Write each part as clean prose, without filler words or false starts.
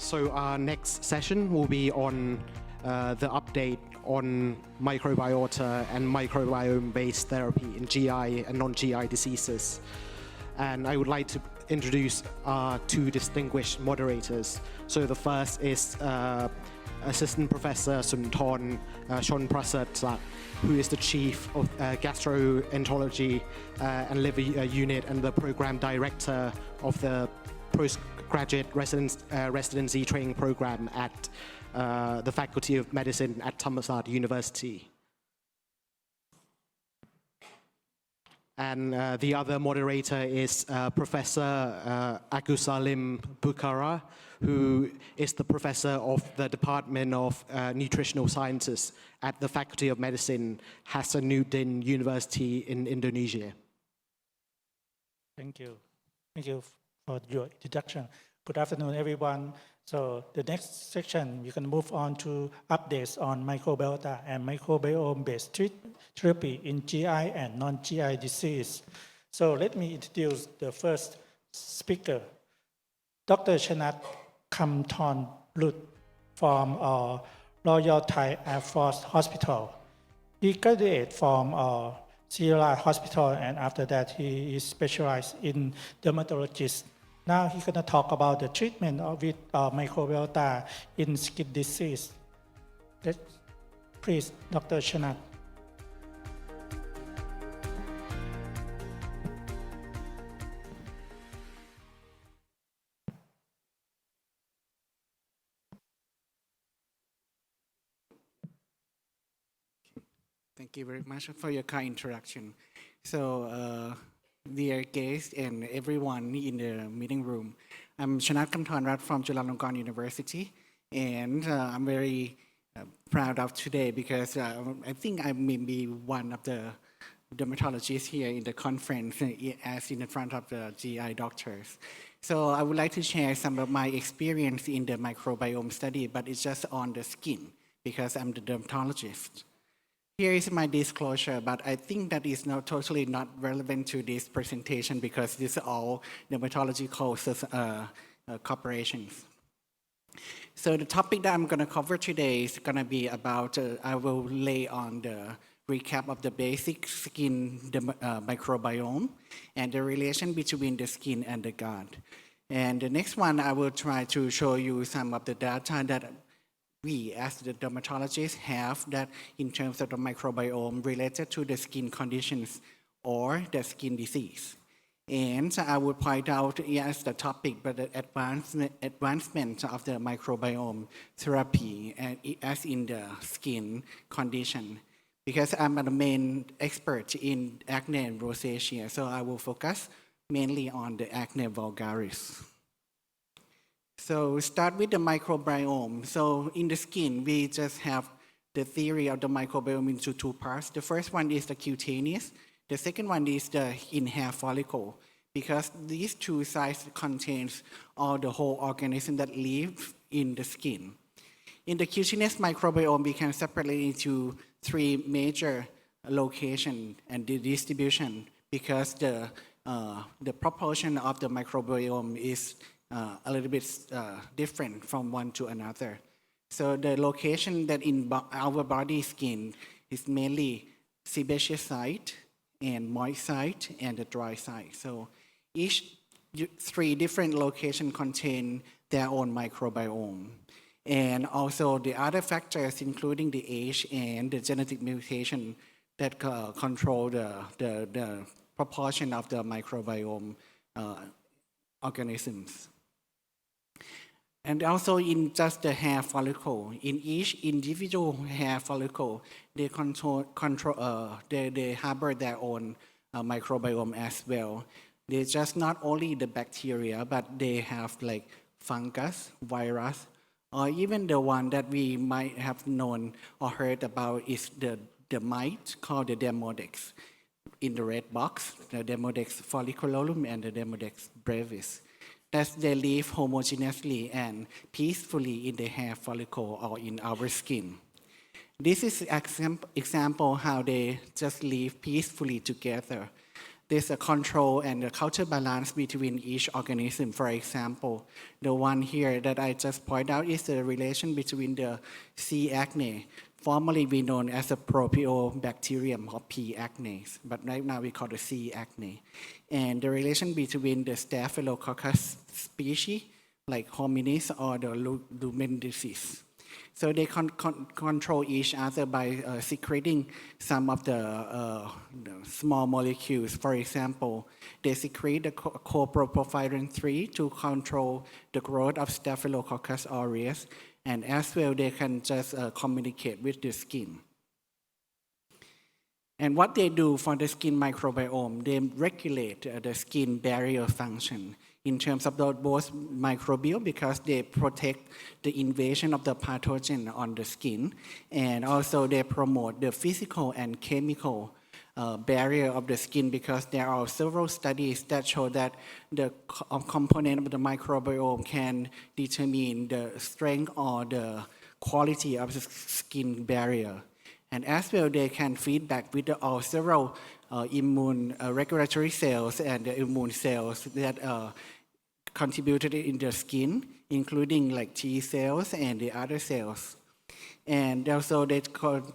So our next session will be on the update on microbiota and microbiome-based therapy in GI and non-GI diseases. And I would like to introduce our two distinguished moderators. So the first is Assistant Professor Soonthorn Chonprasertsuk, who is the Chief of Gastroenterology and Liver Unit and the Program Director of the Postgraduate Residency Training Program at the Faculty of Medicine at Thammasat University. And the other moderator is Professor Agussalim Bukhari, who is the professor of the Department of Nutritional Sciences at the Faculty of Medicine, Hasanuddin University in Indonesia. Thank you. Thank you for your introduction. Good afternoon, everyone. So the next section, we can move on to updates on microbiota and microbiome-based therapy in GI and non-GI disease. So let me introduce the first speaker, Dr. Chanat Kumtornrut from Royal Thai Air Force Hospital. He graduated from Sierra Hospital, and after that he is specialized in dermatologist. Now he's going to talk about the treatment with microbiota in skin disease. Please, Dr. Chanat. Thank you very much for your kind introduction. So, dear guests and everyone in the meeting room, I'm Chanat Kumtornrut from Chulalongkorn University, and I'm very proud of today because I think I may be one of the dermatologists here in the conference as in front of the GI doctors. So I would like to share some of my experience in the microbiome study, but it's just on the skin because I'm the dermatologist. Here is my disclosure, but I think that is not totally not relevant to this presentation because these are all dermatological corporations. So the topic that I'm going to cover today is going to be about, I will lay on the recap of the basic skin microbiome and the relation between the skin and the gut. And the next one, I will try to show you some of the data that we as the dermatologists have that in terms of the microbiome related to the skin conditions or the skin disease. And I would point out, yes, the topic, but the advancement of the microbiome therapy as in the skin condition. Because I'm the main expert in acne and rosacea, so I will focus mainly on the acne vulgaris. So start with the microbiome. So in the skin, we just have the theory of the microbiome into two parts. The first one is the cutaneous. The second one is the in hair follicle, because these two sides contains all the whole organism that live in the skin. In the cutaneous microbiome, we can separate it into three major locations and the distribution, because the proportion of the microbiome is a little bit different from one to another. So the location that in our body skin is mainly sebaceous site and moist site and the dry site. So each three different locations contain their own microbiome. And also the other factors, including the age and the genetic mutation that control the proportion of the microbiome organisms. And also in just the hair follicle, in each individual hair follicle, they they harbor their own microbiome as well. They just not only the bacteria, but they have like fungus, virus, or even the one that we might have known or heard about is the mite called the Demodex. In the red box, the Demodex folliculorum and the Demodex brevis. That they live homogeneously and peacefully in the hair follicle or in our skin. This is an example how they just live peacefully together. there's a control and a counterbalance between each organism. For example, the one here that I just point out is the relation between the C. acne, formerly we known as a Propionibacterium or P. acnes, but right now we call it C. acne. And the relation between the Staphylococcus species, like hominis or the lumen disease. So they control each other by secreting some of the small molecules. For example, they secrete the copropophyrin 3 to control the growth of Staphylococcus aureus, and as well they can just communicate with the skin. And what they do for the skin microbiome, they regulate the skin barrier function in terms of both microbial, because they protect the invasion of the pathogen on the skin, and also they promote the physical and chemical barrier of the skin, because there are several studies that show that the component of the microbiome can determine the strength or the quality of the skin barrier. And as well, they can feedback with several immune regulatory cells and the immune cells that contributed in the skin, including like T cells and the other cells. And also they're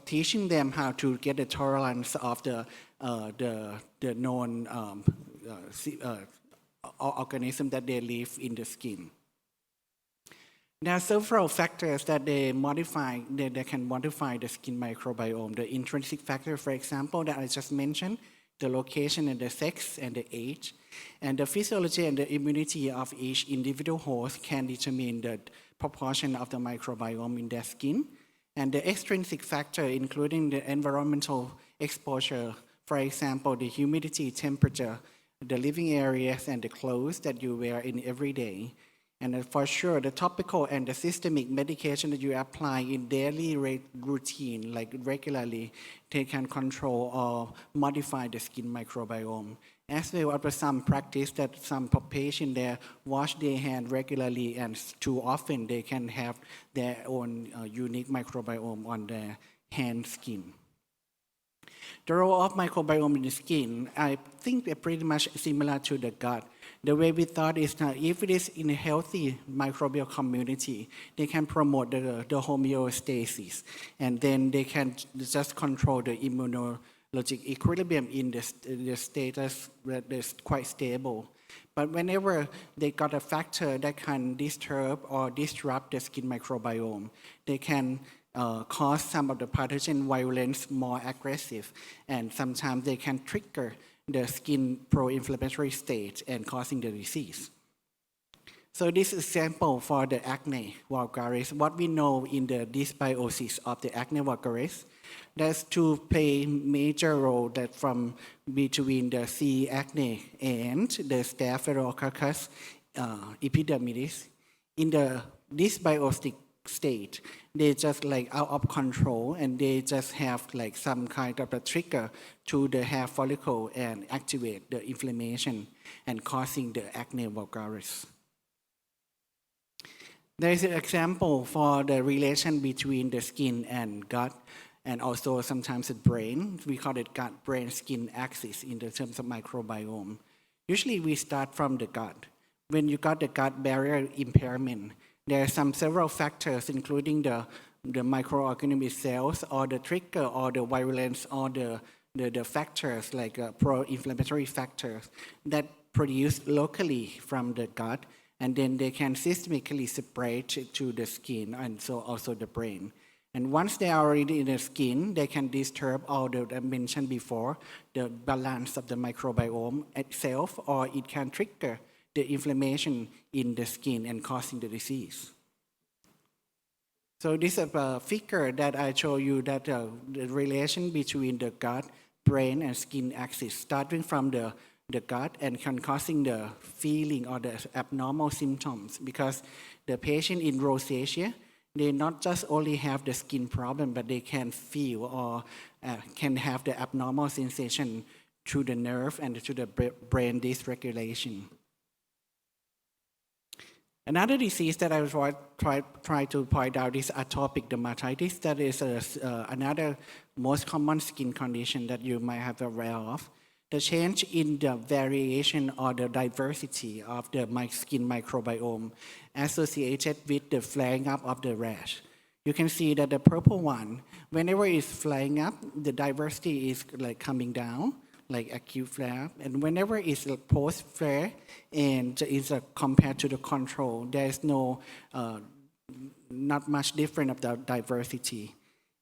teaching them how to get the tolerance of the known organism that they live in the skin. There are several factors that they can modify the skin microbiome. The intrinsic factor, for example, that I just mentioned, the location and the sex and the age, and the physiology and the immunity of each individual host can determine the proportion of the microbiome in their skin. And the extrinsic factor, including the environmental exposure, for example, the humidity, temperature, the living areas, and the clothes that you wear in every day. And for sure, the topical and the systemic medication that you apply in daily routine, like regularly, they can control or modify the skin microbiome. As well as some practice that some patients there wash their hands regularly, and too often they can have their own unique microbiome on their hand skin. The role of microbiome in the skin, I think they're pretty much similar to the gut. The way we thought is that if it is in a healthy microbial community, they can promote the homeostasis, and then they can just control the immunologic equilibrium in the status that is quite stable. But whenever they got a factor that can disturb or disrupt the skin microbiome, they can cause some of the pathogen virulence more aggressive, and sometimes they can trigger the skin pro-inflammatory state and causing the disease. So this example for the acne vulgaris, what we know in the dysbiosis of the acne vulgaris, that's to play major role that from between the C. acne and the Staphylococcus epidermidis. In the dysbiotic state, they just like out of control, and they just have like some kind of a trigger to the hair follicle and activate the inflammation and causing the acne vulgaris. There is an example for the relation between the skin and gut, and also sometimes the brain. We call it gut-brain-skin axis in the terms of microbiome. Usually we start from the gut. When you got the gut barrier impairment, there are several factors, including the microorganism itself, or the trigger, or the virulence, or the factors like pro-inflammatory factors that produce locally from the gut, and then they can systemically spread to the skin and so also the brain. And once they are already in the skin, they can disturb all that I mentioned before, the balance of the microbiome itself, or it can trigger the inflammation in the skin and causing the disease. So this is a figure that I show you that the relation between the gut, brain, and skin axis, starting from the gut and can causing the feeling or the abnormal symptoms, because the patient in rosacea, they not just only have the skin problem, but they can feel or can have the abnormal sensation to the nerve and to the brain dysregulation. Another disease that I will try to point out is atopic dermatitis. That is another most common skin condition that you might have aware of. The change in the variation or the diversity of the skin microbiome associated with the flaring up of the rash. You can see that the purple one, whenever it's flaring up, the diversity is like coming down, like acute flare. And whenever it's a post-flare and is compared to the control, there is no, not much different of the diversity.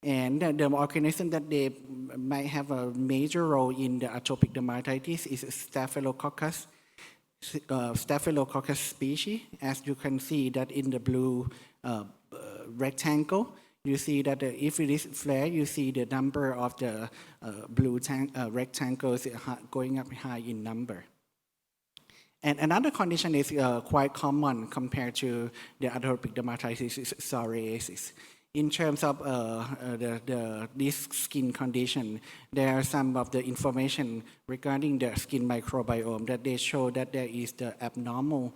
And the organism that they might have a major role in the atopic dermatitis is Staphylococcus species. As you can see that in the blue rectangle, you see that if it is flare, you see the number of the blue rectangles going up high in number. And another condition is quite common compared to the atopic dermatitis is psoriasis. In terms of this skin condition, there are some of the information regarding the skin microbiome that they show that there is the abnormal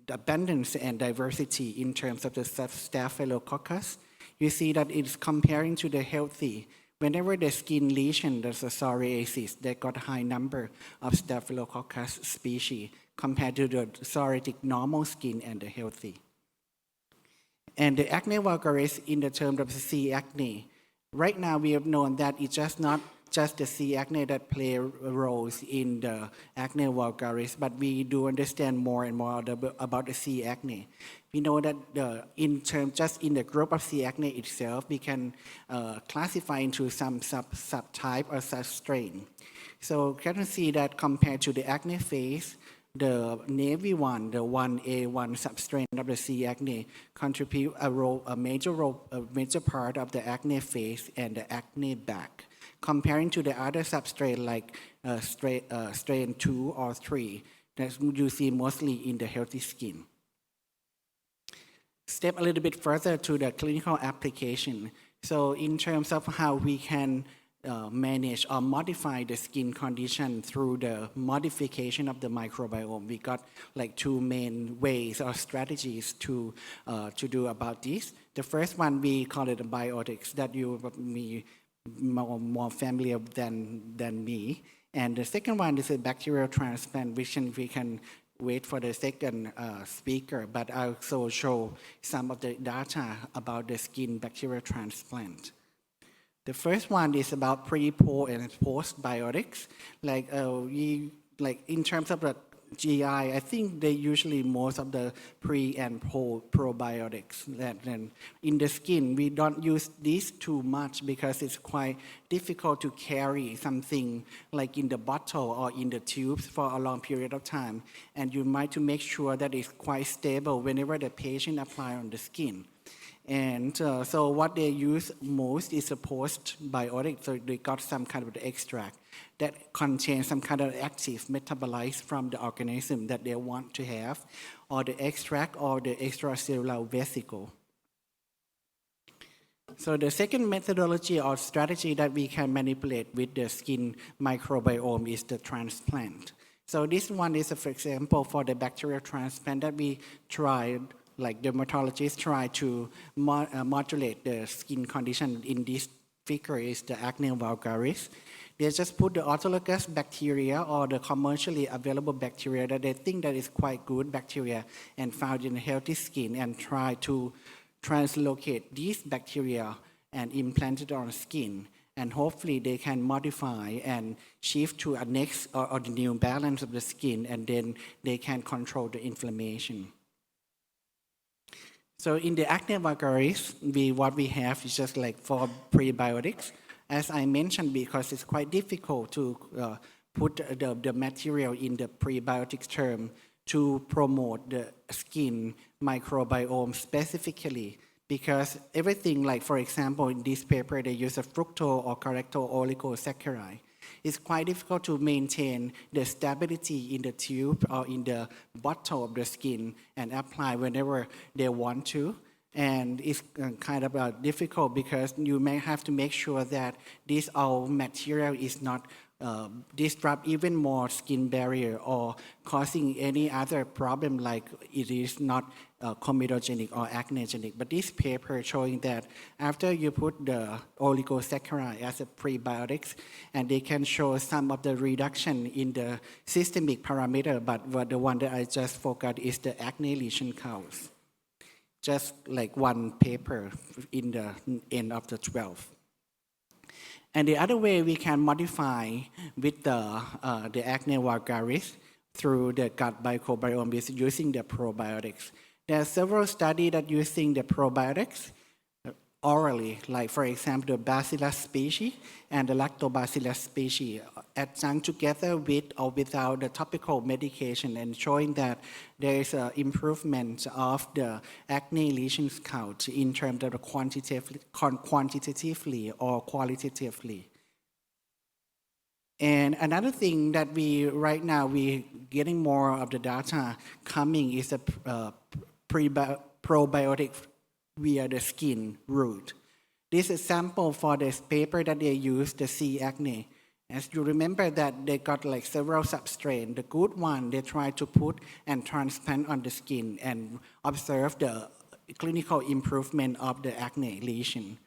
abundance and diversity in terms of the Staphylococcus. You see that it's comparing to the healthy. Whenever the skin lesion, there's a psoriasis, they got a high number of Staphylococcus species compared to the psoriatic normal skin and the healthy. And the acne vulgaris in the term of C. acne. Right now we have known that it's just not just the C. acne that play roles in the acne vulgaris, but we do understand more and more about the C. acne. We know that just in the group of C. acne itself, we can classify into some subtype or substrain. So you can see that compared to the acne phase, the navy one, the 1A1 substrain of the C. acne contribute a major part of the acne phase and the acne back, comparing to the other substrain like strain 2 or 3 that you see mostly in the healthy skin. Step a little bit further to the clinical application. So in terms of how we can manage or modify the skin condition through the modification of the microbiome, we got like two main ways or strategies to do about this. The first one, we call it the biotics, that you be more familiar than me. And the second one is a bacterial transplant, which we can wait for the second speaker, but I'll also show some of the data about the skin bacterial transplant. The first one is about pre, and post biotics. Like in terms of the GI, I think they usually most of the pre and probiotics. Then in the skin, we don't use these too much because it's quite difficult to carry something like in the bottle or in the tubes for a long period of time. And you might to make sure that it's quite stable whenever the patient apply on the skin. And so what they use most is a postbiotic. So they got some kind of extract that contains some kind of active metabolite from the organism that they want to have, or the extract or the extracellular vesicle. So the second methodology or strategy that we can manipulate with the skin microbiome is the transplant. So this one is, for example, for the bacterial transplant that we tried. Like dermatologists try to modulate the skin condition. In this figure is the acne vulgaris. They just put the autologous bacteria or the commercially available bacteria that they think that is quite good bacteria and found in healthy skin, and try to translocate these bacteria and implant it on skin. And hopefully they can modify and shift to a next or the new balance of the skin, and then they can control the inflammation. So in the acne vulgaris, what we have is just like for prebiotics. As I mentioned, because it's quite difficult to put the material in the prebiotics term to promote the skin microbiome specifically, because everything, like for example, in this paper, they use a fructose or correctose oligosaccharide. It's quite difficult to maintain the stability in the tube or in the bottle of the skin and apply whenever they want to. And it's kind of difficult because you may have to make sure that this all material is not disrupt even more skin barrier or causing any other problem like it is not comedogenic or acnegenic. But this paper showing that after you put the oligosaccharide as a prebiotics, and they can show some of the reduction in the systemic parameter, but the one that I just focused is the acne lesion counts. Just like one paper in the end of the 12. And the other way we can modify with the acne vulgaris through the gut microbiome is using the probiotics. There are several studies that using the probiotics orally, like for example, the Bacillus species and the Lactobacillus species adjunct together with or without the topical medication and showing that there is an improvement of the acne lesions count in terms of the quantitatively or qualitatively. And another thing that right now we getting more of the data coming is a probiotic via the skin route. This is sample for this paper that they used, the C. acne. As you remember that they got like several substrains. The good one, they try to put and transplant on the skin and observe the clinical improvement of the acne lesion.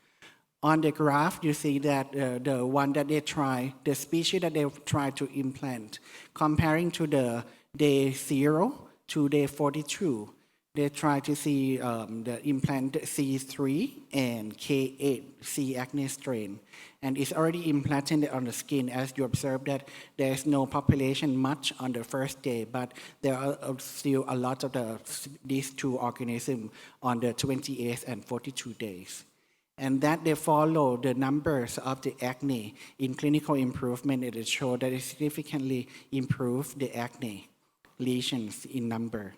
On the graph, you see that the one that they try, the species that they try to implant, comparing to the day 0 to day 42, they try to see the implant C3 and K8 C. acne strain. And it's already implanted on the skin, as you observe that there's no population much on the first day, but there are still a lot of these two organisms on the 28th and 42 days. And that they follow the numbers of the acne in clinical improvement, it showed that it significantly improved the acne lesions in number.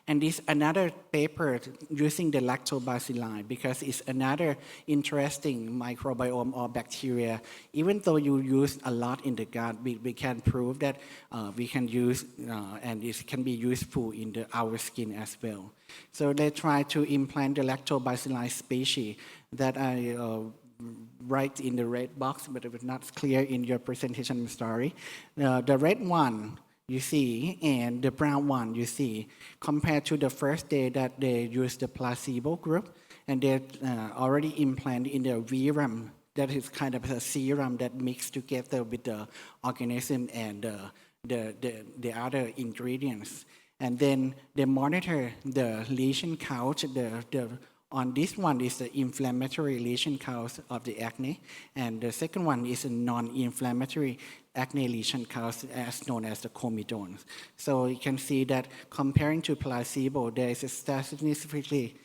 And this another paper using the lactobacilli because it's another interesting microbiome or bacteria. Even though you use a lot in the gut, we can prove that we can use and it can be useful in our skin as well. So they try to implant the lactobacilli species that I write in the red box, but it was not clear in your presentation, I'm sorry. The red one you see, and the brown one you see, compared to the first day that they used the placebo group, and they already implanted in the verum, that is kind of a serum that mixed together with the organism and the other ingredients. And then they monitor the lesion count, on this one is the inflammatory lesion count of the acne, and the second one is a non-inflammatory acne lesion count as known as the comedones. So you can see that comparing to placebo, there is a statistically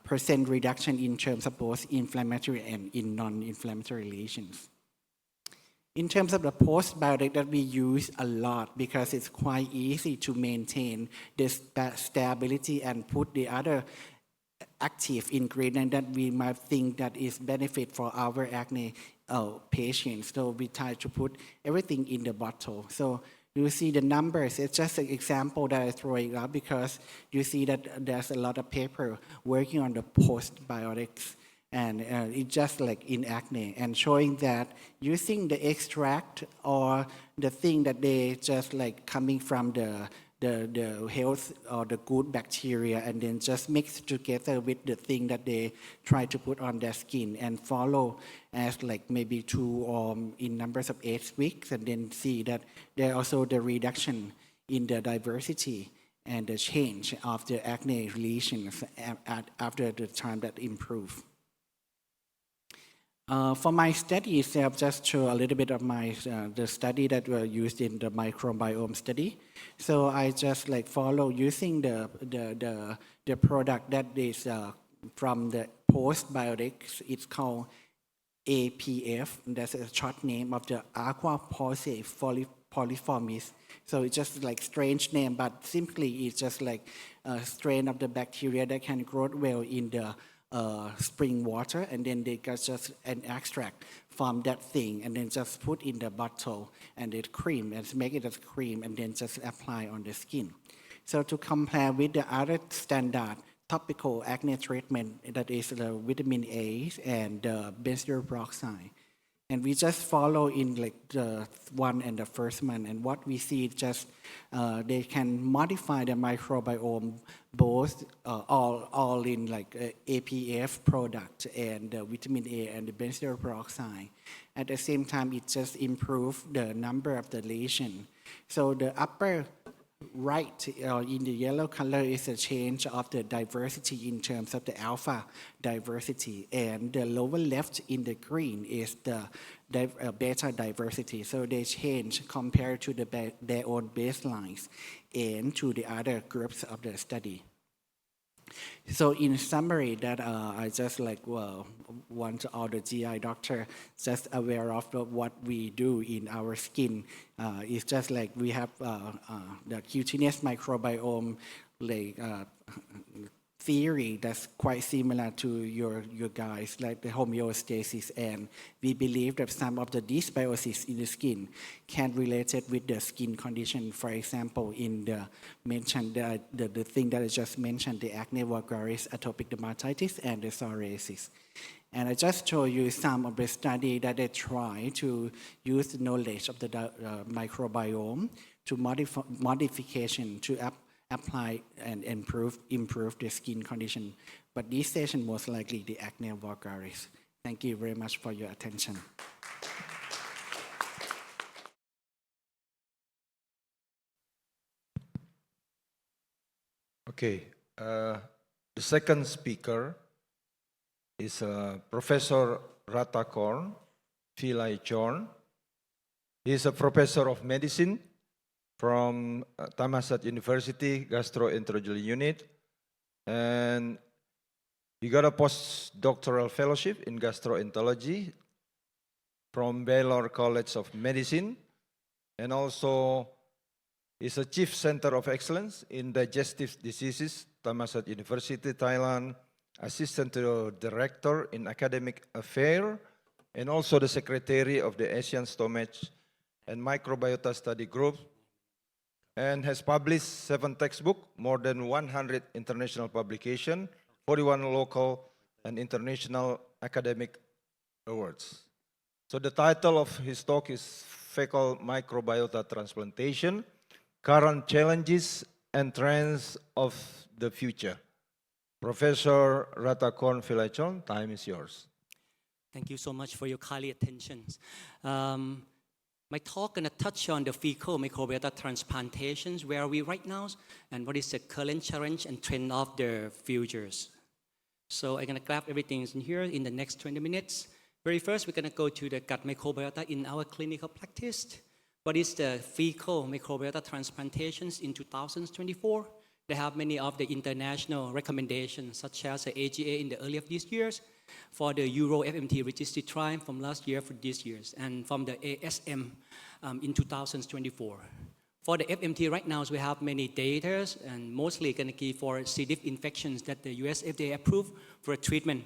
percent reduction in terms of both inflammatory and in non-inflammatory lesions. In terms of the postbiotic that we use a lot because it's quite easy to maintain the stability and put the other active ingredient that we might think that is benefit for our acne patients. So we try to put everything in the bottle. So you see the numbers. It's just an example that I throw it up because you see that there's a lot of paper working on the postbiotics. And it's just like in acne and showing that using the extract or the thing that they just like coming from the health or the good bacteria and then just mix together with the thing that they try to put on their skin and follow as like maybe 2 or in numbers of 8 weeks and then see that there also the reduction in the diversity and the change of the acne lesions after the time that improve. For my study itself, just show a little bit of my the study that were used in the microbiome study. So I just like follow using the product that is from the postbiotics. It's called APF. That's a short name of the Aqua Pulse Foliformis. So it's just like strange name, but simply it's just like a strain of the bacteria that can grow well in the spring water, and then they got just an extract from that thing and then just put in the bottle and it cream and make it as cream and then just apply on the skin. So to compare with the other standard topical acne treatment that is the vitamin A and benzoyl peroxide. And we just follow in like the one and the first month. And what we see just they can modify the microbiome both all in like APF product and vitamin A and the benzoyl peroxide. At the same time, it just improves the number of the lesion. So the upper right in the yellow color is a change of the diversity in terms of the alpha diversity, and the lower left in the green is the beta diversity. So they change compared to their own baselines and to the other groups of the study. So in summary, that I just want all the GI doctor just aware of what we do in our skin. It's just like we have the cutaneous microbiome theory that's quite similar to your guys, like the homeostasis, and we believe that some of the dysbiosis in the skin can relate it with the skin condition. For example, in the thing that I just mentioned, the acne vulgaris, atopic dermatitis, and the psoriasis. And I just show you some of the study that they try to use the knowledge of the microbiome to modification to apply and improve the skin condition. But this session most likely the acne vulgaris. Thank you very much for your attention. Okay, the second speaker is Professor Ratha-korn, Vilaichone. He is a professor of medicine from Thammasat University Gastroenterology Unit, and he got a postdoctoral fellowship in gastroenterology from Baylor College of Medicine, and also is a Chief Center of Excellence in Digestive Diseases, Thammasat University, Thailand, Assistant to the Director in Academic Affairs, and also the Secretary of the ASEAN Stomach and Microbiota Study Group, and has published 7 textbooks, more than 100 international publications, 41 local and international academic awards. So the title of his talk is Fecal Microbiota Transplantation, Current Challenges and Trends of the Future. Professor Ratha-korn Vilaichone, time is yours. Thank you so much for your kind attention. My talk gonna touch on the fecal microbiota transplantations, where are we right now, and what is the current challenge and trend of the futures. So I'm gonna grab everything in here in the next 20 minutes. Very first, we're gonna go to the gut microbiota in our clinical practice. What is the fecal microbiota transplantations in 2024? They have many of the international recommendations, such as the AGA in the early of these years, for the Euro FMT registered trial from last year for this year, and from the ASM in 2024. For the FMT right now, we have many data, and mostly going to give for C. diff infections that the US FDA approved for a treatment.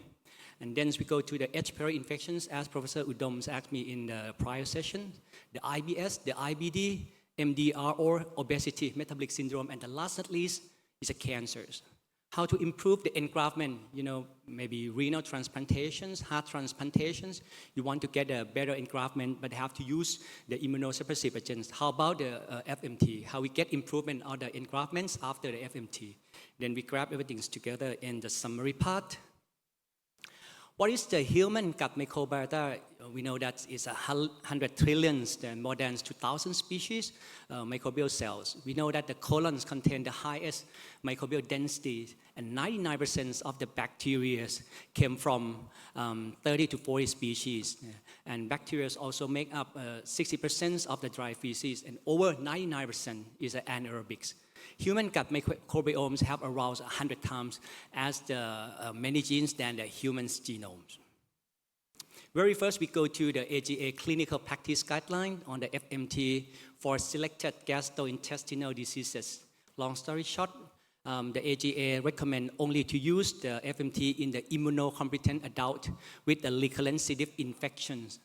And then we go to the H. pylori infections, as Professor Udom asked me in the prior session, the IBS, the IBD, MDR, or obesity, metabolic syndrome, and the last not least is the cancers. How to improve the engraftment, maybe renal transplantations, heart transplantations. You want to get a better engraftment, but have to use the immunosuppressive agents. How about the FMT? How we get improvement on the engraftments after the FMT? Then we grab everything together in the summary part. What is the human gut microbiota? We know that it's 100 trillion, more than 2,000 species microbial cells. We know that the colons contain the highest microbial density, and 99% of the bacteria came from 30 to 40 species. And bacteria also make up 60% of the dry feces, and over 99% is anaerobics. Human gut microbiomes have around 100 times as the many genes than the human's genomes. Very first, we go to the AGA clinical practice guideline on the FMT for selected gastrointestinal diseases. Long story short, the AGA recommend only to use the FMT in the immunocompetent adult with the recurrent C. diff infections.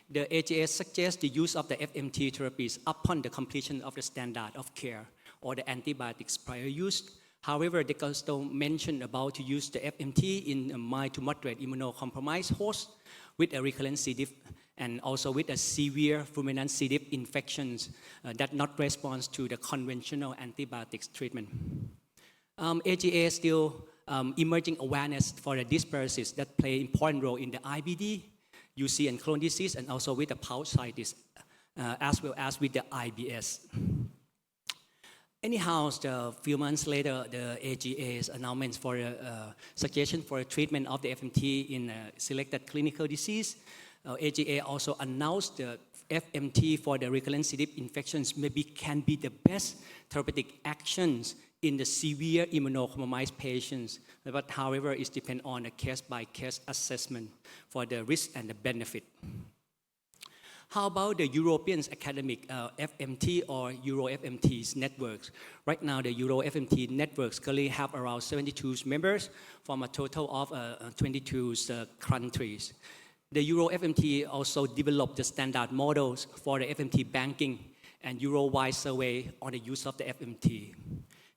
The AGA suggests the use of the FMT therapies upon the completion of the standard of care or the antibiotics prior use. However, they also mention about to use the FMT in a mild to moderate immunocompromised host with a recurrent C. diff and also with a severe fulminant C. diff infections that not respond to the conventional antibiotics treatment. AGA still emerging awareness for the dysbiosis that play important role in the IBD, UC and Crohn's disease, and also with the pouchitis, as well as with the IBS. Anyhow, a few months later, the AGA's announcements for a suggestion for a treatment of the FMT in selected clinical disease. AGA also announced the FMT for the recurrent C. diff infections maybe can be the best therapeutic actions in the severe immunocompromised patients, but however, it depends on a case-by-case assessment for the risk and the benefit. How about the European academic FMT or Euro-FMT networks? Right now, the Euro-FMT networks currently have around 72 members from a total of 22 countries. The Euro-FMT also developed the standard models for the FMT banking and Euro-wide survey on the use of the FMT.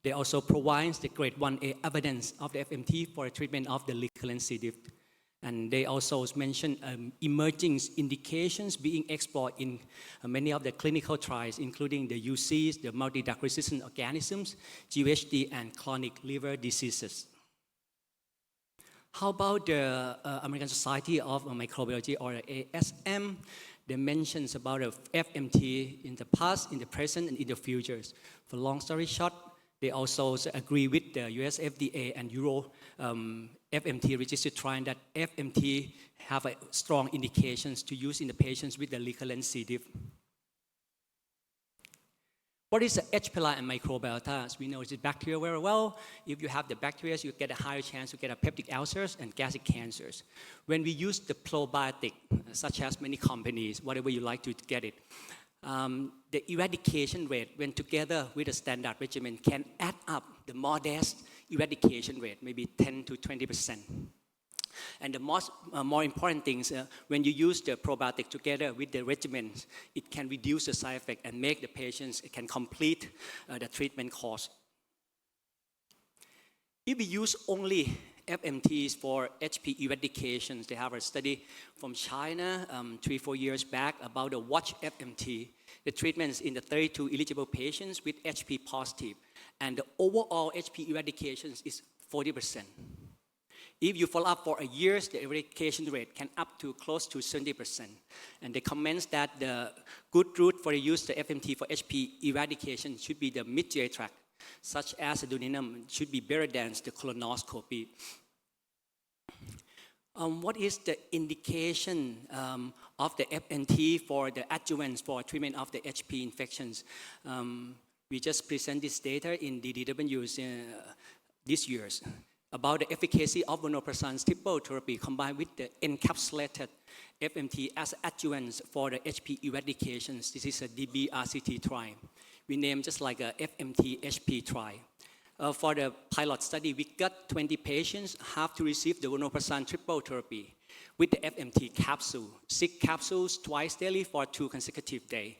They also provide the grade 1A evidence of the FMT for the treatment of the recurrent C. diff. And they also mention emerging indications being explored in many of the clinical trials, including the UCs, the multi-drug resistant organisms, GvHD, and chronic liver diseases. How about the American Society of Microbiology, or the ASM? They mentions about the FMT in the past, in the present, and in the futures. For long story short, they also agree with the US FDA and Euro FMT registered trial that FMT have a strong indications to use in the patients with the recurrent C. diff. What is the H. pylori and microbiota? As we know, it's bacteria very well. If you have the bacteria, you get a higher chance to get a peptic ulcers and gastric cancers. When we use the probiotic, such as many companies, whatever you like to get it, the eradication rate, when together with a standard regimen, can add up the modest eradication rate, maybe 10 to 20%. And the more important things, when you use the probiotic together with the regimen, it can reduce the side effect and make the patients can complete the treatment course. If we use only FMTs for HP eradications, they have a study from China 3-4 years back about the watch FMT, the treatments in the 32 eligible patients with HP positive, and the overall HP eradications is 40%. If you follow up for a year, the eradication rate can up to close to 70%. And they comment that the good route for the use of the FMT for HP eradication should be the mid-GI tract, such as the duodenum should be better than the colonoscopy. What is the indication of the FMT for the adjuvants for treatment of the HP infections? We just present this data in DDWs this year about the efficacy of vonoprazan triple therapy combined with the encapsulated FMT as adjuvants for the HP eradications. This is a DBRCT trial. We named just like a FMT HP trial. For the pilot study, we got 20 patients have to receive the vonoprazan triple therapy with the FMT capsule, 6 capsules twice daily for 2 consecutive days.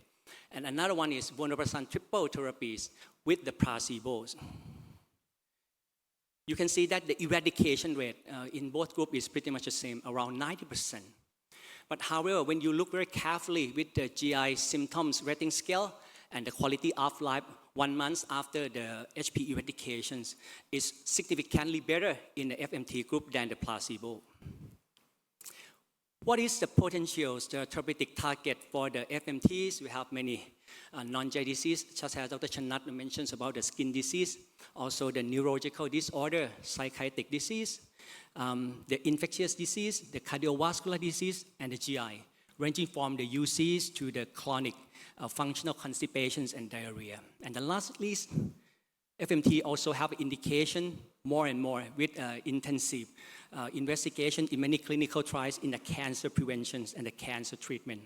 And another one is vonoprazan triple therapies with the placebos. You can see that the eradication rate in both groups is pretty much the same, around 90%. But however, when you look very carefully with the GI symptoms rating scale and the quality of life 1 month after the HP eradications is significantly better in the FMT group than the placebo. What is the potential the therapeutic target for the FMTs? We have many non-GI disease, such as Dr. Chanat mentions about the skin disease, also the neurological disorder, psychiatric disease, the infectious disease, the cardiovascular disease, and the GI, ranging from the UCs to the chronic functional constipations and diarrhea. And the last list, FMT also have indication more and more with intensive investigation in many clinical trials in the cancer prevention and the cancer treatment.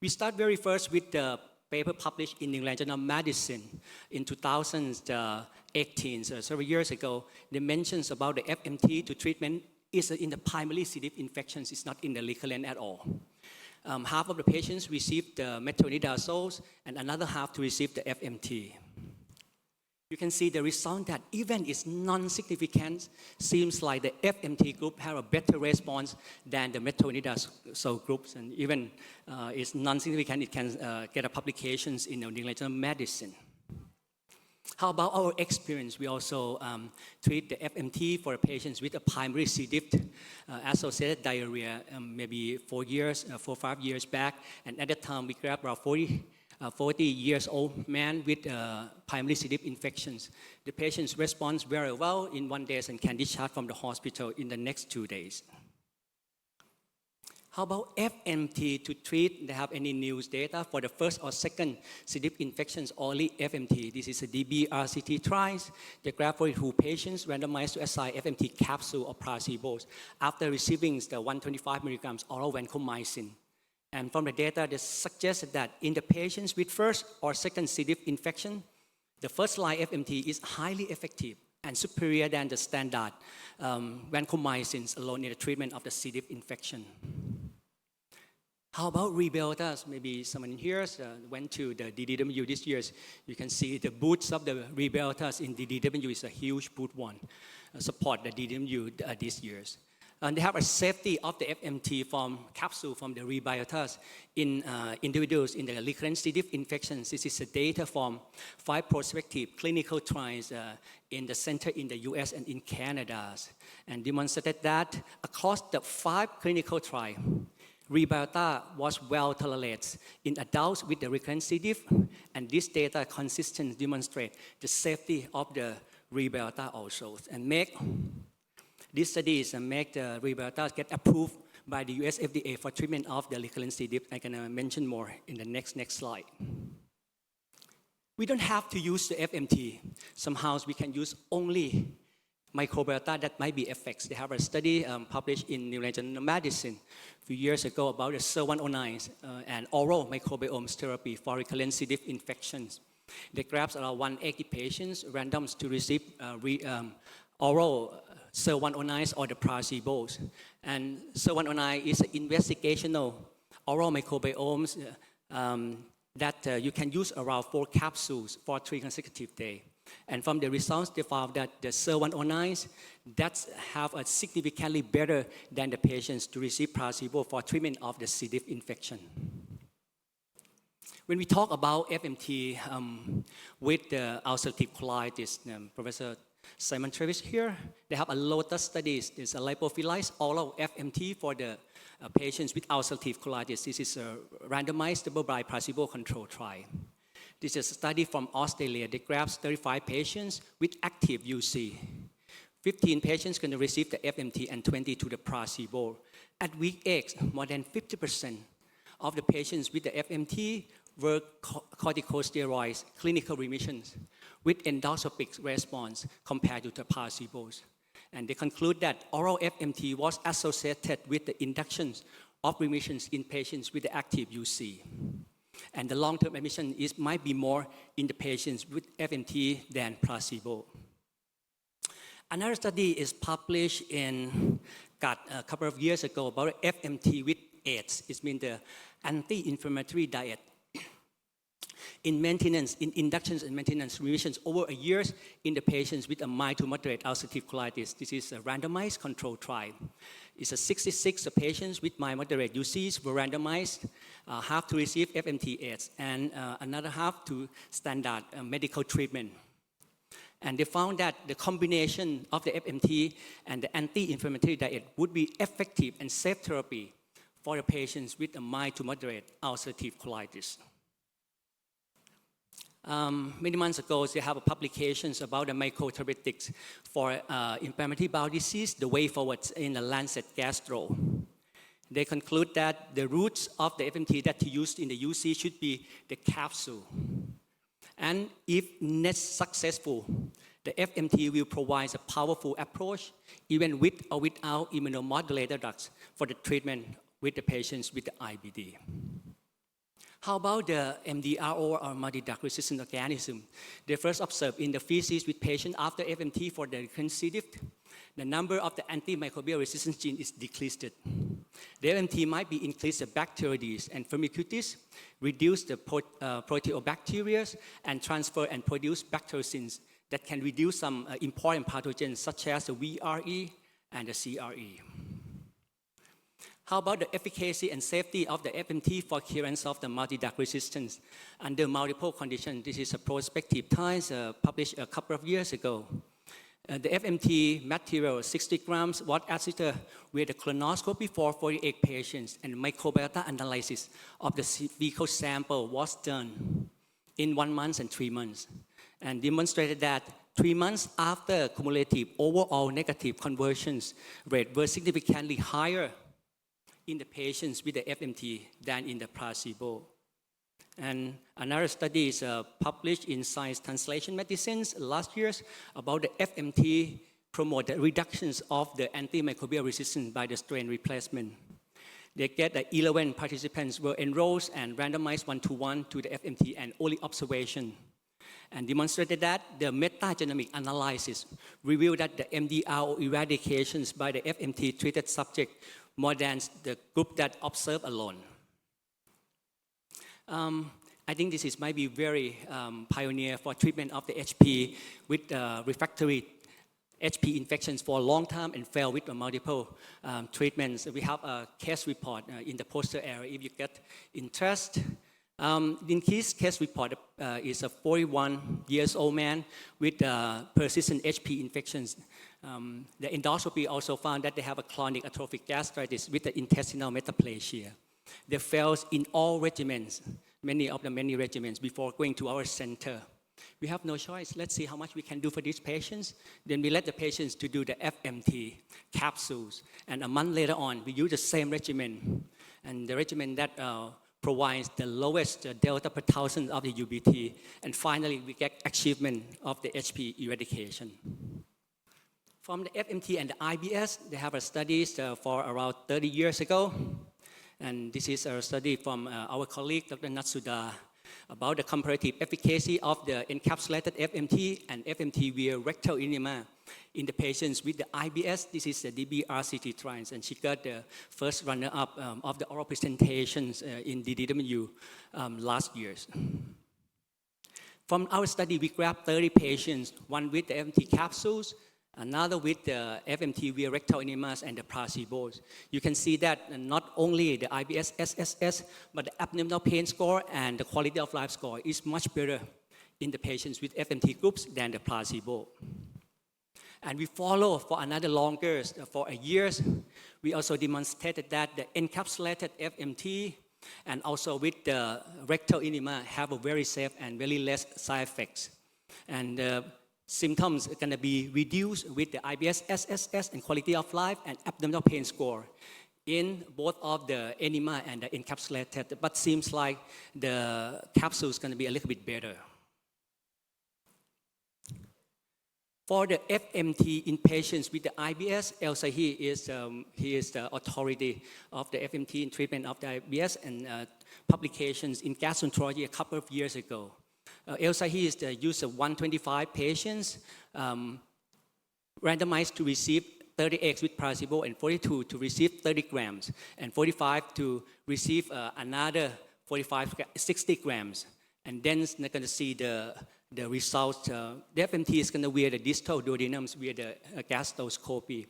We start very first with the paper published in New England Journal of Medicine in 2018, so several years ago. They mentions about the FMT to treatment is in the primary C. diff infections, it's not in the recurrent at all. Half of the patients received the metronidazole and another half to receive the FMT. you can see the result that even it's non-significant, seems like the FMT group have a better response than the metronidazole groups. And even it's non-significant, it can get a publications in the New England Journal of Medicine. How about our experience? We also treat the FMT for patients with a primary C. diff associated diarrhea maybe 4 or 5 years back. And at that time, we grabbed about 40 years old man with primary C. diff infections. The patients respond very well in 1 day and can discharge from the hospital in the next 2 days. How about FMT to treat? They have any news data for the first or second C. diff infections, only FMT. This is a DBRCT trials. They graph 42 patients randomized to assign FMT capsule or placebos after receiving the 125 milligrams oral vancomycin. And from the data, they suggested that in the patients with first or second C. diff infection, the first line FMT is highly effective and superior than the standard vancomycins alone in the treatment of the C. diff infection. How about Rebeltas? Maybe someone here went to the DDW this year. You can see the booths of the Rebeltas in DDW is a huge booth one. Support the DDW this year. And they have a safety of the FMT from capsule from the Rebeltas in individuals in the recurrent C. diff infections. This is the data from 5 prospective clinical trials in the center in the US and in Canada, and demonstrated that across the 5 clinical trials, Rebelta was well tolerated in adults with the recurrent C. diff, and this data consistently demonstrate the safety of the Rebelta also, and make these studies and make the Rebelta get approved by the US FDA for treatment of the recurrent C. diff. I'm gonna mention more in the next slide. We don't have to use the FMT. Somehow we can use only microbiota that might be effects. They have a study published in New England Journal of Medicine a few years ago about the SIR-109 and oral microbiome therapy for recurrent C. diff infections. They grabbed around 180 patients, randoms to receive oral SIR-109 or the placebos. And SIR-109 is an investigational oral microbiomes that you can use around 4 capsules for 3 consecutive days. And from the results, they found that the SIR-109s that have a significantly better than the patients to receive placebo for treatment of the C. diff infection. When we talk about FMT with the ulcerative colitis, Professor Simon Travis here, they have a LOTUS studies. There's a lipophilized oral FMT for the patients with ulcerative colitis. This is a randomized double-blind placebo-controlled trial. This is a study from Australia. They grabbed 35 patients with active UC. 15 patients going to receive the FMT and 20 to the placebo. At week 8, more than 50% of the patients with the FMT were corticosteroids clinical remissions with endoscopic response compared to the placebos. And they conclude that oral FMT was associated with the inductions of remissions in patients with the active UC. And the long-term remission might be more in the patients with FMT than placebo. Another study is published in a couple of years ago about FMT with AIDS. It means the anti-inflammatory diet. In maintenance, in inductions and maintenance remissions over a year in the patients with a mild to moderate ulcerative colitis. This is a randomized controlled trial. It's a 66 patients with mild moderate UCs were randomized, half to receive FMT-AIDS and another half to standard medical treatment. And they found that the combination of the FMT and the anti-inflammatory diet would be effective and safe therapy for the patients with a mild to moderate ulcerative colitis. Many months ago, they have publications about the microtherapeutics for inflammatory bowel disease, the way forward in the Lancet Gastro. They conclude that the roots of the FMT that used in the UC should be the capsule. And if not successful, the FMT will provide a powerful approach, even with or without immunomodulator drugs for the treatment with the patients with the IBD. How about the MDRO or multi-drug resistant organism? They first observed in the feces with patients after FMT for the recurrent C. diff. The number of the antimicrobial resistance gene is decreased. The FMT might be increased the Bacteroides and Firmicutes, reduce the proteobacteria, and transfer and produce bacteriocins that can reduce some important pathogens such as the VRE and the CRE. How about the efficacy and safety of the FMT for clearance of the multi-drug resistance under multiple conditions? This is a prospective trials published a couple of years ago. The FMT material, 60 grams, was administered with a colonoscopy for 48 patients, and microbiota analysis of the fecal sample was done in 1 month and 3 months, and demonstrated that 3 months after cumulative overall negative conversions rate were significantly higher in the patients with the FMT than in the placebo. And another study is published in Science Translation Medicines last year about the FMT promote the reductions of the antimicrobial resistance by the strain replacement. They get 11 participants were enrolled and randomized 1-to-1 to the FMT and only observation, and demonstrated that the metagenomic analysis revealed that the MDR eradications by the FMT treated subject more than the group that observed alone. I think this might be very pioneer for treatment of the HP with refractory HP infections for a long time and failed with multiple treatments. We have a case report in the poster area if you get interest. In his case report is a 41-year-old man with persistent HP infections. The endoscopy also found that they have a chronic atrophic gastritis with the intestinal metaplasia. They failed in all regimens, many regimens before going to our center. We have no choice. Let's see how much we can do for these patients. Then we let the patients to do the FMT capsules. And a month later on, we use the same regimen. And the regimen that provides the lowest delta per thousand of the UBT. And finally, we get achievement of the HP eradication. From the FMT and the IBS, they have a studies for around 30 years ago. And this is a study from our colleague, Dr. Natsuda, about the comparative efficacy of the encapsulated FMT and FMT via rectal enema in the patients with the IBS. This is the DBRCT trials, and she got the first runner-up of the oral presentations in DDW last year. From our study, we grabbed 30 patients, one with the FMT capsules, another with the FMT via rectal enemas and the placebos. You can see that not only the IBS SSS, but the abdominal pain score and the quality of life score is much better in the patients with FMT groups than the placebo. And we follow for another longer, for a year. We also demonstrated that the encapsulated FMT and also with the rectal enema have a very safe and very less side effects. And symptoms are going to be reduced with the IBS SSS and quality of life and abdominal pain score in both of the enema and the encapsulated, but seems like the capsule is going to be a little bit better. For the FMT in patients with the IBS, Elsa he is the authority of the FMT in treatment of the IBS and publications in Gastroenterology a couple of years ago. Elsa he is the use of 125 patients randomized to receive 30 eggs with placebo and 42 to receive 30 grams and 45 to receive another 60 grams. And then they're going to see the results. The FMT is going to wear the distal duodenums via the gastroscopy.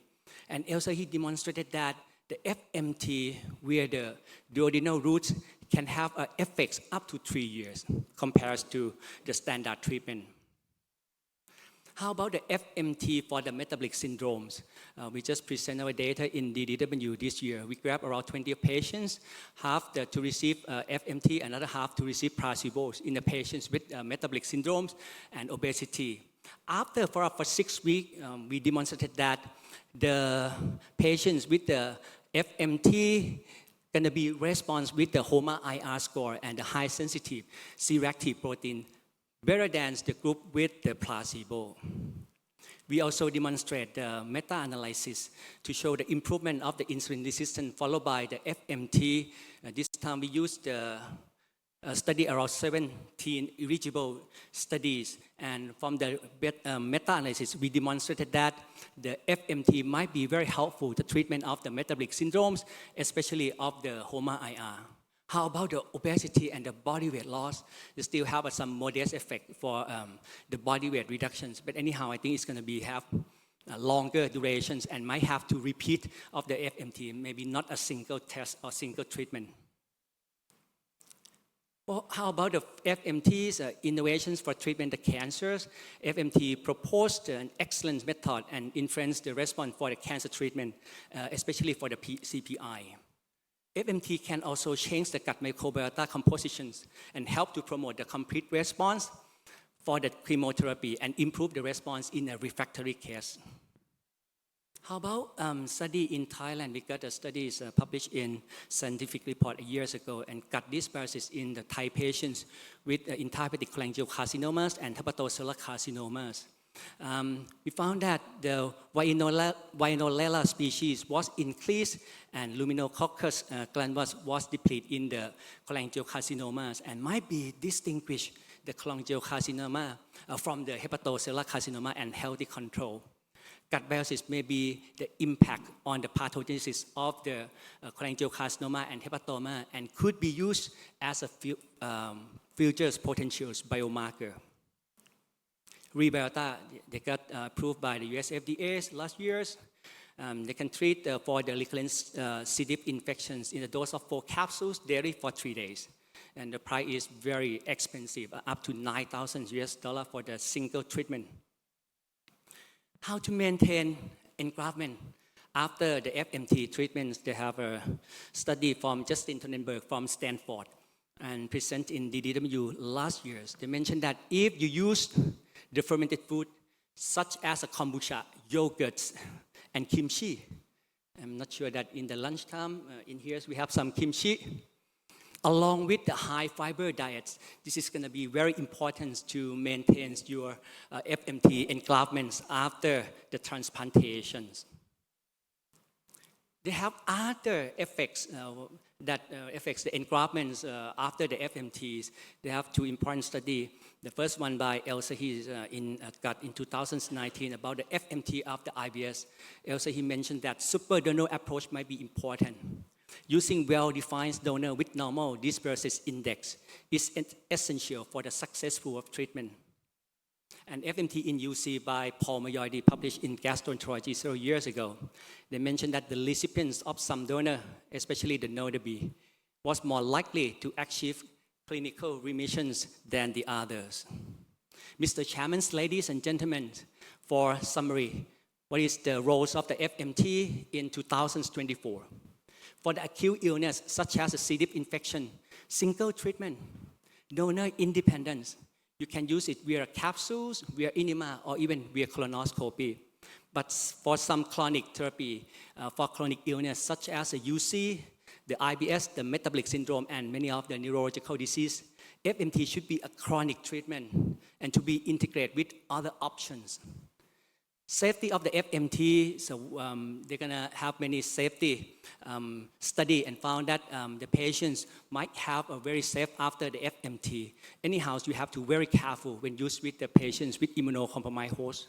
And Elsa he demonstrated that the FMT where the duodenal roots can have effects up to 3 years compared to the standard treatment. How about the FMT for the metabolic syndromes? We just presented our data in DDW this year. We grabbed around 20 patients, half to receive FMT, another half to receive placebos in the patients with metabolic syndromes and obesity. After for 6 weeks, we demonstrated that the patients with the FMT going to be response with the HOMA-IR score and the high sensitive C-reactive protein better than the group with the placebo. We also demonstrate the meta-analysis to show the improvement of the insulin resistance followed by the FMT. This time we used the study around 17 eligible studies, and from the meta-analysis we demonstrated that the FMT might be very helpful to treatment of the metabolic syndromes, especially of the HOMA-IR. How about the obesity and the body weight loss? They still have some modest effect for the body weight reductions. But anyhow, I think it's going to have longer durations and might have to repeat of the FMT, maybe not a single test or single treatment. Well, how about the FMT's innovations for treatment of cancers? FMT proposed an excellent method and influenced the response for the cancer treatment, especially for the CPI. FMT can also change the gut microbiota compositions and help to promote the complete response for the chemotherapy and improve the response in a refractory case. How about study in Thailand? We got a study published in Scientific Report years ago and gut dysbiosis in the Thai patients with intrahepatic cholangiocarcinomas and hepatocellular carcinomas. We found that the Veillonella species was increased and Luminococcus glandus was depleted in the cholangiocarcinomas and might be distinguished the cholangiocarcinoma from the hepatocellular carcinoma and healthy control. Gut biasis may be the impact on the pathogenesis of the cholangiocarcinoma and hepatoma and could be used as a future potential biomarker. Rebiota, they got approved by the US FDA last year. They can treat for the recurrent C. diff infections in a dose of 4 capsules daily for 3 days. And the price is very expensive, up to $9,000 for the single treatment. How to maintain engraftment after the FMT treatments? They have a study from Justin Tonnenberg from Stanford and presented in DDW last year. They mentioned that if you use the fermented food such as a kombucha, yogurts, and kimchi, I'm not sure that in the lunchtime in here we have some kimchi, along with the high fiber diets. This is going to be very important to maintain your FMT engraftments after the transplantations. They have other effects that affects the engraftments after the FMTs. They have 2 important studies. The first one by Asoke in 2019 about the FMT after IBS. Asoke mentioned that super donor approach might be important. Using well-defined donor with normal dysbiosis index is essential for the successful of treatment. And FMT in UC by Paul Mayoide published in Gastroenterology several years ago. They mentioned that the recipients of some donor, especially the nodeby, was more likely to achieve clinical remissions than the others. Mr. Chairman, ladies and gentlemen, for summary, what is the roles of the FMT in 2024? For the acute illness such as a C. diff infection, single treatment, donor independence, you can use it via capsules, via enema, or even via colonoscopy. But for some chronic therapy, for chronic illness such as a UC, the IBS, the metabolic syndrome, and many of the neurological disease, FMT should be a chronic treatment and to be integrated with other options. Safety of the FMT, so they're gonna have many safety study and found that the patients might have a very safe after the FMT. Anyhow, you have to be very careful when used with the patients with immunocompromised hosts.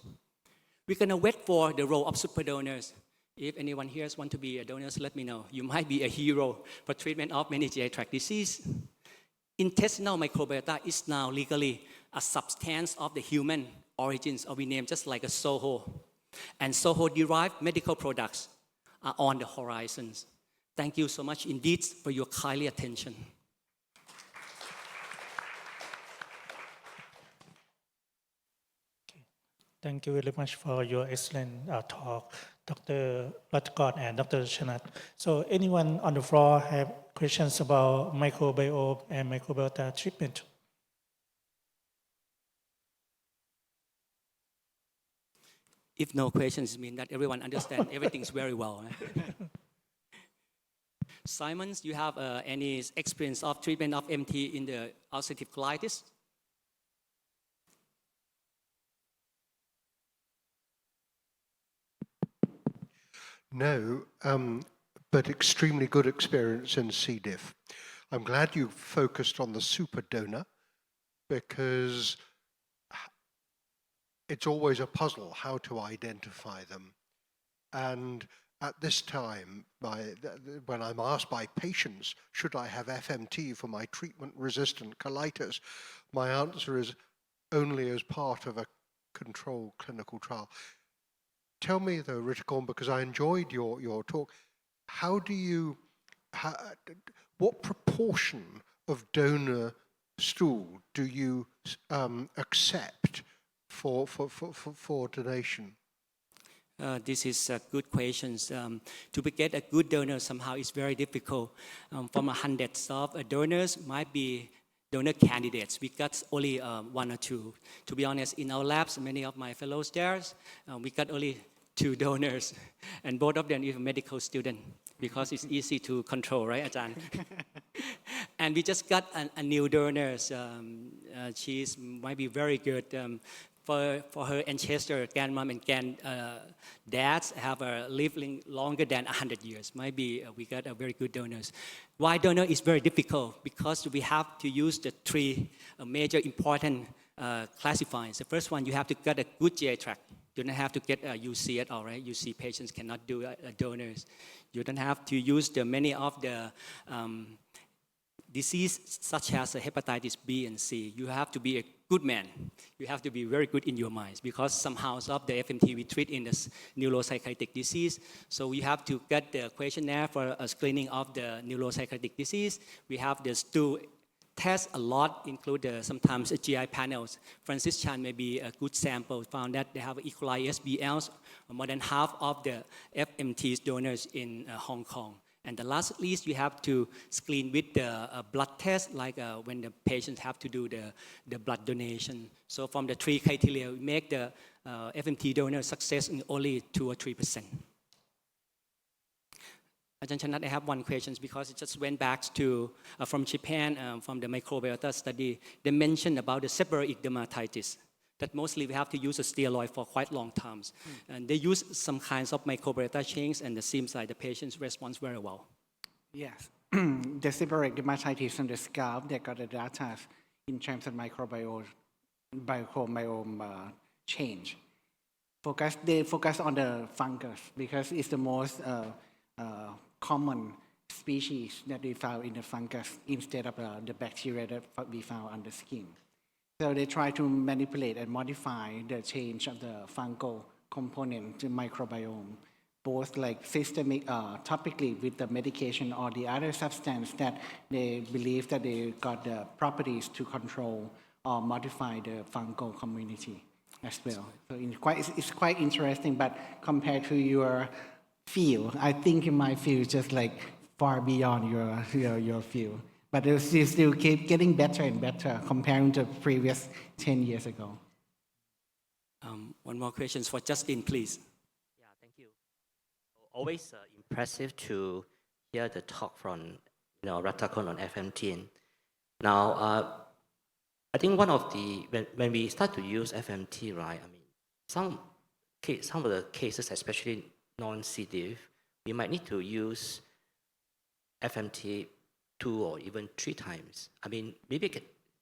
We're gonna wait for the role of super donors. If anyone here wants to be a donor, let me know. You might be a hero for treatment of many GI tract disease. Intestinal microbiota is now legally a substance of the human origins, or we name just like a SOHO. And SOHO-derived medical products are on the horizons. Thank you so much indeed for your kind attention. Thank you very much for your excellent talk, Dr. Ratha-korn and Dr. Chanat. So anyone on the floor have questions about microbiome and microbiota treatment? If no questions, mean that everyone understands everything's very well. Simons, you have any experience of treatment of MT in the ulcerative colitis? No, but extremely good experience in C. diff. I'm glad you focused on the super donor because it's always a puzzle how to identify them. And at this time, when I'm asked by patients, should I have FMT for my treatment-resistant colitis, my answer is only as part of a controlled clinical trial. Tell me though, Ratha-korn, because I enjoyed your talk, what proportion of donor stool do you accept for donation? This is a good question. To get a good donor somehow is very difficult. From hundreds of donors might be donor candidates. We got only one or two. To be honest, in our labs, many of my fellows there, we got only 2 donors, and both of them is a medical student because it's easy to control, right, Ajahn? And we just got a new donor. She's might be very good. For her ancestor, grandmom and granddads have living longer than 100 years. Maybe we got a very good donors. Why donor is very difficult? Because we have to use the 3 major important classifiers. The first one, you have to get a good GI tract. You don't have to get a UC at all, right? UC patients cannot do donors. You don't have to use many of the disease such as hepatitis B and C. You have to be a good man. You have to be very good in your minds because somehow of the FMT we treat in this neuropsychiatric disease. So we have to get the questionnaire for a screening of the neuropsychiatric disease. We have the stool test a lot, include sometimes GI panels. Francis Chan may be a good sample, found that they have E. coli SBLs, more than half of the FMT donors in Hong Kong. And the last least, you have to screen with the blood test, like when the patients have to do the blood donation. So from the 3 criteria, we make the FMT donor success in only 2 or 3%. Ajahn Chanat, I have one question because it just went back to from Japan, from the microbiota study. They mentioned about the seborrheic dermatitis, that mostly we have to use a steroid for quite long times. And they use some kinds of microbiota change, and it seems like the patients respond very well. Yes. The seborrheic dermatitis on the scalp, they got the data in terms of microbiome change. They focus on the fungus because it's the most common species that we found in the fungus instead of the bacteria that we found on the skin. So they try to manipulate and modify the change of the fungal component to microbiome, both like systemic, topically with the medication or the other substance that they believe that they got the properties to control or modify the fungal community as well. So it's quite interesting, but compared to your field, I think in my field just like far beyond your field. But it still keep getting better and better comparing to previous 10 years ago. One more question for Justin, please. Yeah, thank you. Always impressive to hear the talk from Ratha-korn on FMT. Now, I think one of the when we start to use FMT, right? I mean, some of the cases, especially non-C. diff, we might need to use FMT 2 or even 3 times. I mean, maybe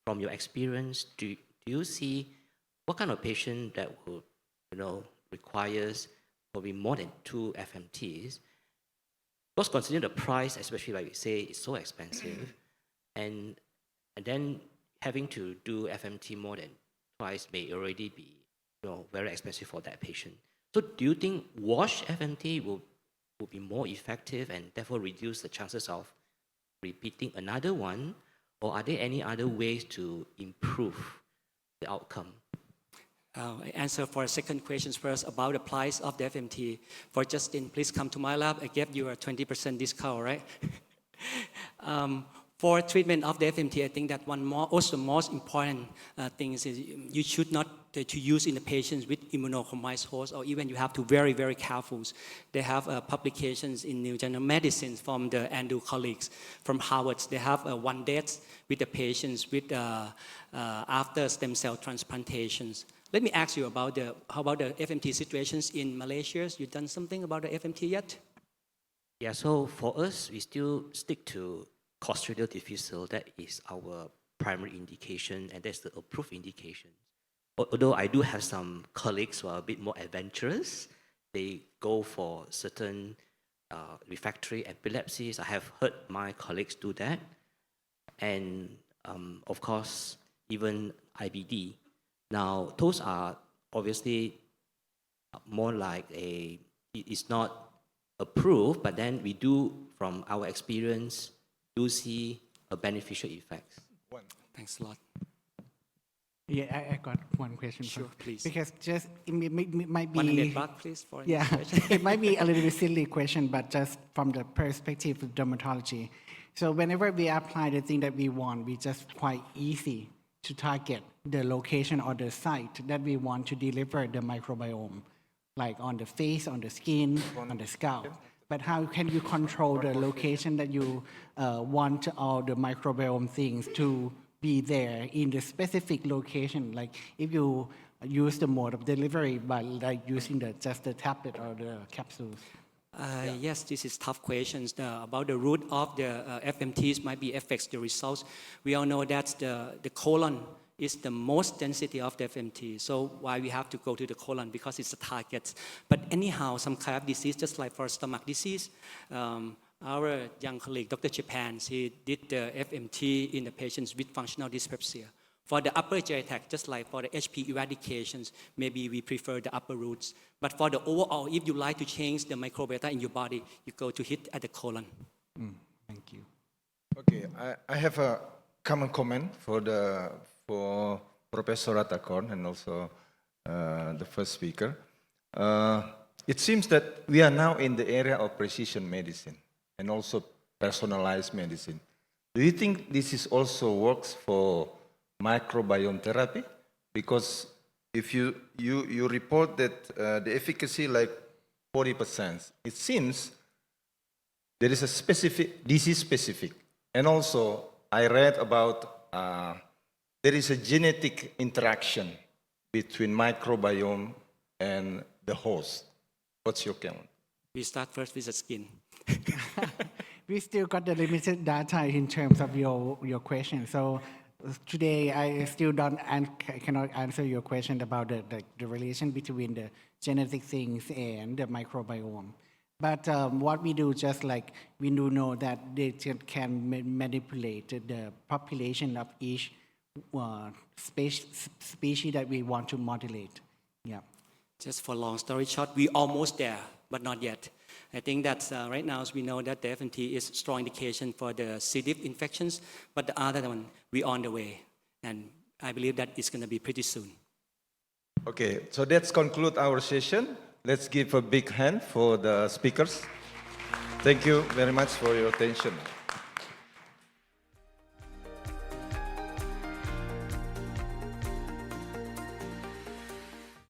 from your experience, do you see what kind of patient that would, requires probably more than 2 FMTs? Because considering the price, especially like we say, it's so expensive, and then having to do FMT more than twice may already be, very expensive for that patient. So do you think wash FMT will be more effective and therefore reduce the chances of repeating another one, or are there any other ways to improve the outcome? I answer for a second question first about the price of the FMT. For Justin, please come to my lab. I gave you a 20% discount, right? For treatment of the FMT, I think that also most important thing is you should not to use in the patients with immunocompromised host, or even you have to very, very careful. They have publications in New General Medicine from the Andrew colleagues from Harvard. They have 1 death with the patients with after stem cell transplantations. Let me ask you about how about the FMT situations in Malaysia? You done something about the FMT yet? Yeah, so for us, we still stick to Clostridial difficile. That is our primary indication, and that's the approved indication. Although I do have some colleagues who are a bit more adventurous, they go for certain refractory epilepsies. I have heard my colleagues do that. And of course, even IBD. Now, those are obviously more like it's not approved, but then we do, from our experience, do see a beneficial effects. Thanks a lot. Yeah, I got one question. Sure, first. please. Because just it might be 100 baht, please, for yeah, question. it might be a little bit silly question, but just from the perspective of dermatology. So whenever we apply the thing that we want, we just quite easy to target the location or the site that we want to deliver the microbiome, like on the face, on the skin, on the scalp. But how can you control the location that you want all the microbiome things to be there in the specific location? Like if you use the mode of delivery by like using just the tablet or the capsules. Yes, this is tough questions. About the root of the FMTs might be affects the results. We all know that the colon is the most density of the FMT. So why we have to go to the colon? Because it's a target. But anyhow, some kind of disease, just like for stomach disease, our young colleague, Dr. Japan, he did the FMT in the patients with functional dyspepsia. For the upper GI tract, just like for the HP eradications, maybe we prefer the upper roots. But for the overall, if you like to change the microbiota in your body, you go to hit at the colon. Thank you. Okay, I have a common comment for Professor Ratha-korn and also the first speaker. It seems that we are now in the area of precision medicine and also personalized medicine. Do you think this is also works for microbiome therapy? Because if you report that the efficacy like 40%, it seems there is a specific, disease specific. And also I read about there is a genetic interaction between microbiome and the host. What's your comment? We start first with the skin. We still got the limited data in terms of your question. So today I still cannot answer your question about the relation between the genetic things and the microbiome. But what we do, just like we do know that they can manipulate the population of each species that we want to modulate. Yeah. Just for long story short, we almost there, but not yet. I think that right now we know that the FMT is strong indication for the C. diff infections, but the other one, we're on the way. And I believe that it's going to be pretty soon. Okay, so let's conclude our session. Let's give a big hand for the speakers. Thank you very much for your attention.